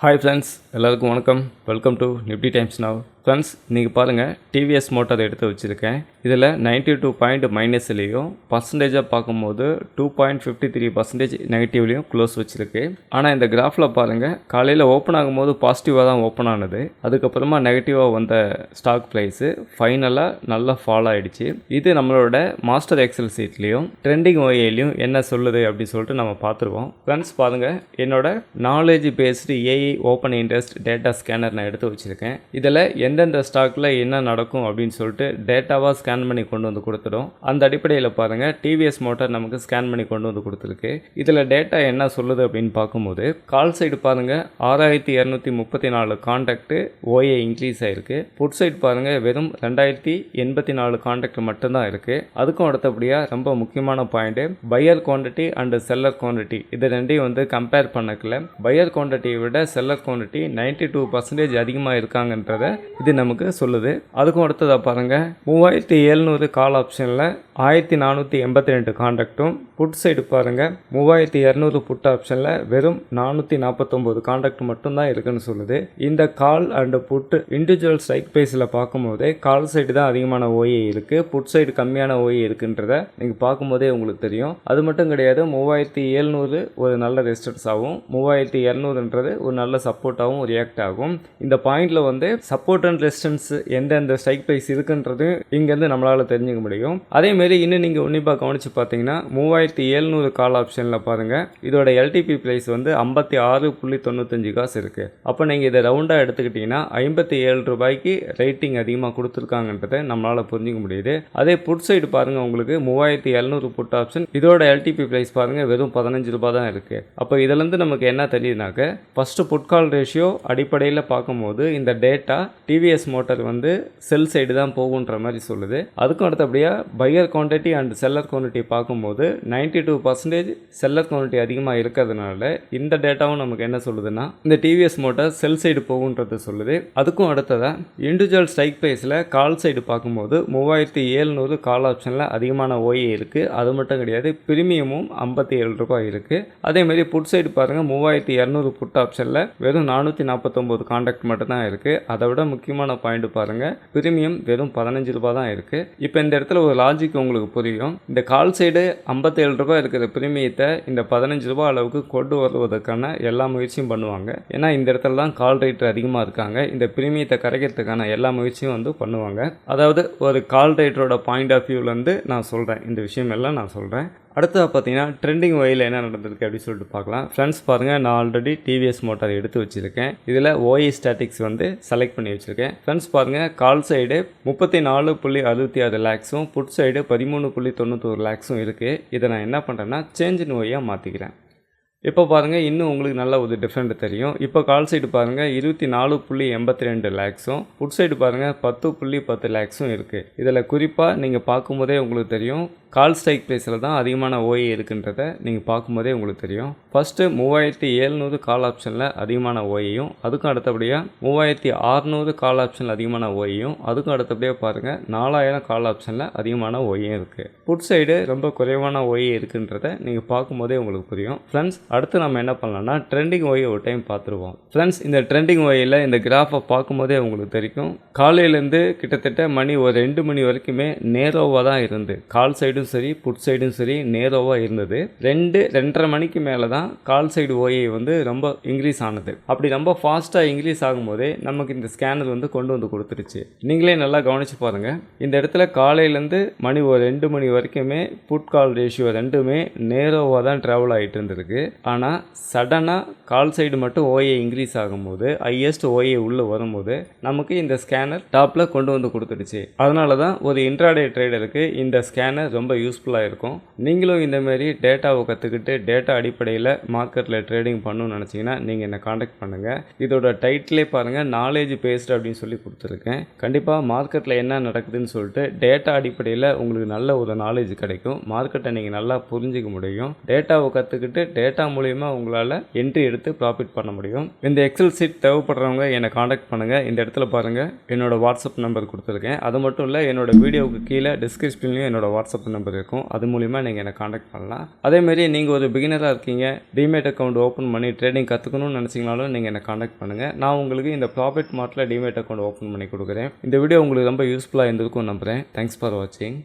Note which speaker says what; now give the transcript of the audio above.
Speaker 1: Hi friends, எல்லாருக்கும் வணக்கம். Welcome to Nifty times now. Friends, இன்றைக்கி பாருங்கள், டிவிஎஸ் மோட்டார் எடுத்து வச்சுருக்கேன். இதில் 92 பாயிண்ட் மைனஸ்லேயும் பர்சன்டேஜாக பார்க்கும்போது 2.53% நெகட்டிவ்லேயும் க்ளோஸ் வச்சுருக்கு. ஆனால் இந்த கிராஃபில் பாருங்கள், காலையில் ஓப்பன் ஆகும்போது பாசிட்டிவாக தான் ஓப்பன் ஆனது. அதுக்கப்புறமா நெகட்டிவாக வந்த ஸ்டாக் ப்ரைஸு ஃபைனலாக நல்லா ஃபால் ஆகிடுச்சு. இது நம்மளோட மாஸ்டர் எக்ஸல் சீட்லேயும் ட்ரெண்டிங் ஓஏலையும் என்ன சொல்லுது அப்படின்னு சொல்லிட்டு நம்ம பார்த்துருவோம். ஃப்ரெண்ட்ஸ் பாருங்கள், என்னோட knowledge based AI open interest data scanner நான் எடுத்து வச்சுருக்கேன். இதில் எந்தெந்த ஸ்டாக்கில் என்ன நடக்கும் அப்படின்னு சொல்லிட்டு டேட்டாவாக ஸ்கேன் பண்ணி கொண்டு வந்து கொடுத்துடும். அந்த அடிப்படையில் பாருங்கள், டிவிஎஸ் மோட்டார் நமக்கு ஸ்கேன் பண்ணி கொண்டு வந்து கொடுத்துருக்கு. இதில் டேட்டா என்ன சொல்லுது அப்படின்னு பார்க்கும்போது, கால் சைடு பாருங்கள் 6234 கான்டாக்ட் ஓஏ இன்க்ரீஸ் ஆகிருக்கு. புட் சைடு பாருங்கள் வெறும் 2084 கான்டாக்ட் மட்டும்தான் இருக்குது. அதுக்கும் அடுத்தபடியாக ரொம்ப முக்கியமான point, buyer quantity and seller quantity இது ரெண்டையும் வந்து கம்பேர் பண்ணக்கல. பையர் குவான்டிட்டியை விட செல்லர் குவான்டிட்டி 92% அதிகமாக இருக்காங்கன்றத இது நமக்கு சொல்லுது. அதுக்கும் அடுத்ததாக பாருங்கள், 3700 கால் ஆப்ஷனில் 1482 கான்டாக்டும், புட் சைடு பாருங்கள் 3200 புட் ஆப்ஷனில் வெறும் 449 கான்டாக்ட் மட்டும்தான் இருக்குன்னு சொல்லுது. இந்த call and put individual strike ப்ரைஸில் பார்க்கும்போதே கால் சைடு தான் அதிகமான ஓஏ இருக்குது, புட் சைடு கம்மியான ஓஏ இருக்குன்றத நீங்கள் பார்க்கும்போதே உங்களுக்கு தெரியும். அது மட்டும் கிடையாது, 3700 ஒரு நல்ல ரெசிஸ்டன்ஸ் ஆகும், 3200ன்றது ஒரு நல்ல சப்போர்ட்டாகவும் ரியாக்ட் ஆகும். இந்த பாயிண்டில் வந்து சப்போர்ட் அண்ட் ரெசிஸ்டன்ஸ் எந்தெந்த ஸ்ட்ரைக் ப்ரைஸ் இருக்குன்றது இங்கேருந்து நம்மளால் தெரிஞ்சுக்க முடியும். அதேமாரி இன்னும் நீங்கள் உன்னிப்பாக கவனித்து பார்த்தீங்கன்னா 3700 கால் ஆப்ஷனில் பாருங்கள், இதோட எல்டிபி ப்ரைஸ் வந்து 56.95 காசு இருக்குது. அப்போ நீங்கள் இதை ரவுண்டாக எடுத்துக்கிட்டிங்கன்னா 57 ரூபாய்க்கு ரேட்டிங் அதிகமாக கொடுத்துருக்காங்கன்றதை நம்மளால் புரிஞ்சிக்க முடியுது. அதே புட் சைடு பாருங்கள், உங்களுக்கு 3700 புட் ஆப்ஷன், இதோட எல்டிபி ப்ரைஸ் பாருங்கள் வெறும் 15 ரூபாய் தான் இருக்குது. அப்போ இதிலேருந்து நமக்கு என்ன தெரியுதுனாக்க, ஃபஸ்ட்டு புட் கால் ரேஷியோ அடிப்படையில் பார்க்கும்போது இந்த டேட்டா டிவிஎஸ் மோட்டார் வந்து செல் சைடு தான் போகுன்ற மாதிரி சொல்லுது. அதுக்கும் அடுத்தபடியாக buyer quantity and seller quantity பார்க்கும்போது 92% செல்லர் குவான்டிட்டி அதிகமாக இருக்கிறதுனால இந்த டேட்டாவும் நமக்கு என்ன சொல்லுதுன்னா, இந்த டிவிஎஸ் மோட்டார் செல் சைடு போகுன்றது சொல்லுது. அதுக்கும் அடுத்ததாக இண்டிவிஜுவல் ஸ்ட்ரைக் ப்ரைஸில் கால் சைடு பார்க்கும்போது 3700 கால் ஆப்ஷனில் அதிகமான ஓஏ இருக்குது. அது மட்டும் கிடையாது, பிரீமியமும் 57 ரூபாய் இருக்குது. அதேமாதிரி புட் சைடு பாருங்கள், 3200 புட் ஆப்ஷனில் வெறும் 449 கான்டாக்ட் மட்டும்தான் இருக்குது. அதை விட முக்கியமான பாயிண்ட் பாருங்கள், பிரீமியம் வெறும் 15 ரூபாய் தான் இருக்குது. இப்போ இந்த இடத்துல ஒரு லாஜிக் உங்களுக்கு புரியும். இந்த கால் சைடு 57 ரூபாய் இருக்கிற பிரீமியத்தை இந்த 15 ரூபாய் அளவுக்கு கொண்டு வருவதற்கான எல்லா முயற்சியும் பண்ணுவாங்க. ஏன்னா இந்த இடத்துல தான் கால் ரேட் அதிகமாக இருக்காங்க. இந்த பிரீமியத்தை கரைக்கிறதுக்கான எல்லா முயற்சியும் வந்து பண்ணுவாங்க. அதாவது ஒரு கால் ரேட்டரோட பாயிண்ட் ஆஃப் வியூலேருந்து நான் சொல்கிறேன், இந்த விஷயம் எல்லாம் நான் சொல்கிறேன். அடுத்ததாக பார்த்தீங்கன்னா ட்ரெண்டிங் ஒயில் என்ன நடந்திருக்கு அப்படின்னு சொல்லிட்டு பார்க்கலாம். ஃப்ரெண்ட்ஸ் பாருங்கள், நான் ஆல்ரெடி டிவிஎஸ் மோட்டார் எடுத்து வச்சுருக்கேன். இதில் ஓஏ ஸ்டாட்டிக்ஸ் வந்து செலக்ட் பண்ணி வச்சுருக்கேன். ஃப்ரெண்ட்ஸ் பாருங்கள், கால் சைடு 34.66 லேக்ஸும் புட் சைடு 13.91 லேக்ஸும் இருக்குது. இதை நான் என்ன பண்ணுறேன்னா சேஞ்ச் இன் ஓயாக மாற்றிக்கிறேன். இப்போ பாருங்கள், இன்னும் உங்களுக்கு நல்ல ஒரு டிஃப்ரெண்ட் தெரியும். இப்போ கால் சைடு பாருங்கள் 24.82 லேக்ஸும், புட் சைடு பாருங்கள் 10.10 லேக்ஸும் இருக்குது. இதில் குறிப்பாக நீங்கள் பார்க்கும்போதே உங்களுக்கு தெரியும், கால் ஸ்ட்ரைக் ப்ரைஸில் தான் அதிகமான ஓஏ இருக்குன்றதை நீங்கள் பார்க்கும்போதே உங்களுக்கு தெரியும். ஃபஸ்ட்டு 3700 கால் ஆப்ஷனில் அதிகமான ஓஏயும், அதுக்கும் அடுத்தபடியாக 3600 கால் ஆப்ஷனில் அதிகமான ஓஏயும், அதுக்கும் அடுத்தபடியாக பாருங்கள் 4000 கால் ஆப்ஷனில் அதிகமான ஓஏயும் இருக்குது. புட் சைடு ரொம்ப குறைவான ஓஏ இருக்குன்றதை நீங்கள் பார்க்கும்போதே உங்களுக்கு புரியும். ஃப்ரெண்ட்ஸ், அடுத்து நம்ம என்ன பண்ணலாம்னா ட்ரெண்டிங் ஓஏ ஒரு டைம் பார்த்துருவோம். ஃப்ரெண்ட்ஸ், இந்த ட்ரெண்டிங் ஓஏயில் இந்த கிராஃபை பார்க்கும்போதே உங்களுக்கு தெரியும், காலையிலேருந்து கிட்டத்தட்ட மணி ஒரு 2 மணி வரைக்குமே நேரோவாக தான் இருந்து, கால் சைடும் சரி புட் சைடும் சரி நேரோவாக இருந்தது. 2-2:30 மணிக்கு மேலே தான் கால் சைடு ஓஏ வந்து ரொம்ப இன்க்ரீஸ் ஆனது. அப்படி ரொம்ப ஃபாஸ்ட்டாக இன்க்ரீஸ் ஆகும்போதே நமக்கு இந்த ஸ்கேனர் வந்து கொண்டு வந்து கொடுத்துருச்சு. நீங்களே நல்லா கவனித்து பாருங்கள், இந்த இடத்துல காலையிலேருந்து மணி ஒரு 2 மணி வரைக்குமே புட் கால் ரேஷியோ ரெண்டுமே நேரோவாக தான் ட்ராவல் ஆகிட்டு இருந்திருக்கு. ஆனால் சடனாக கால் சைடு மட்டும் ஓஏ இன்க்ரீஸ் ஆகும்போது, ஹையஸ்ட் ஓஏ உள்ளே வரும்போது நமக்கு இந்த ஸ்கேனர் டாப்பில் கொண்டு வந்து கொடுத்துடுச்சு. அதனால தான் ஒரு இன்ட்ராடே ட்ரேடருக்கு இந்த ஸ்கேனர் ரொம்ப யூஸ்ஃபுல்லாக இருக்கும். நீங்களும் இந்தமாரி டேட்டாவை கற்றுக்கிட்டு டேட்டா அடிப்படையில் மார்க்கெட்டில் ட்ரேடிங் பண்ணணும்னு நினச்சிங்கன்னா நீங்கள் என்னை காண்டாக்ட் பண்ணுங்கள். இதோட டைட்டிலே பாருங்கள், நாலேஜ் பேஸ்டு அப்படின்னு சொல்லி கொடுத்துருக்கேன். கண்டிப்பாக மார்க்கெட்டில் என்ன நடக்குதுன்னு சொல்லிட்டு டேட்டா அடிப்படையில் உங்களுக்கு நல்ல ஒரு நாலேஜ் கிடைக்கும். மார்க்கெட்டை நீங்கள் நல்லா புரிஞ்சிக்க முடியும். டேட்டாவை கற்றுக்கிட்டு டேட்டா மூலிமா உங்களால் என்ட்ரி எடுத்து ப்ராஃபிட் பண்ண முடியும். இந்த எக்ஸல் சீட் தேவைப்படுறவங்க என்னை காண்டாக்ட் பண்ணுங்கள். இந்த இடத்துல பாருங்கள், என்னோடய வாட்ஸ்அப் நம்பர் கொடுத்துருக்கேன். அது மட்டும் இல்லை, என்னோடய வீடியோவுக்கு கீழே டிஸ்கிரிப்ஷன்லையும் என்னோடய வாட்ஸ்அப் நம்பர் இருக்கும். அது மூலிமா நீங்கள் என்னை காண்டாக்ட் பண்ணலாம். அதேமாரி நீங்கள் ஒரு பிகினராக இருக்கீங்க, டிமேட் அக்கௌண்ட் ஓப்பன் பண்ணி ட்ரேடிங் கற்றுக்கணும்னு நினச்சிங்கனாலும் நீங்கள் என்னை காண்டாக்ட் பண்ணுங்கள். நான் உங்களுக்கு இந்த ப்ராஃபிட் மார்ட்டில் டிமேட் அக்கௌண்ட் ஓப்பன் பண்ணி கொடுக்குறேன். இந்த வீடியோ உங்களுக்கு ரொம்ப யூஸ்ஃபுல்லாக இருந்திருக்கும் நம்புகிறேன். தேங்க்ஸ் ஃபார் வாட்சிங்.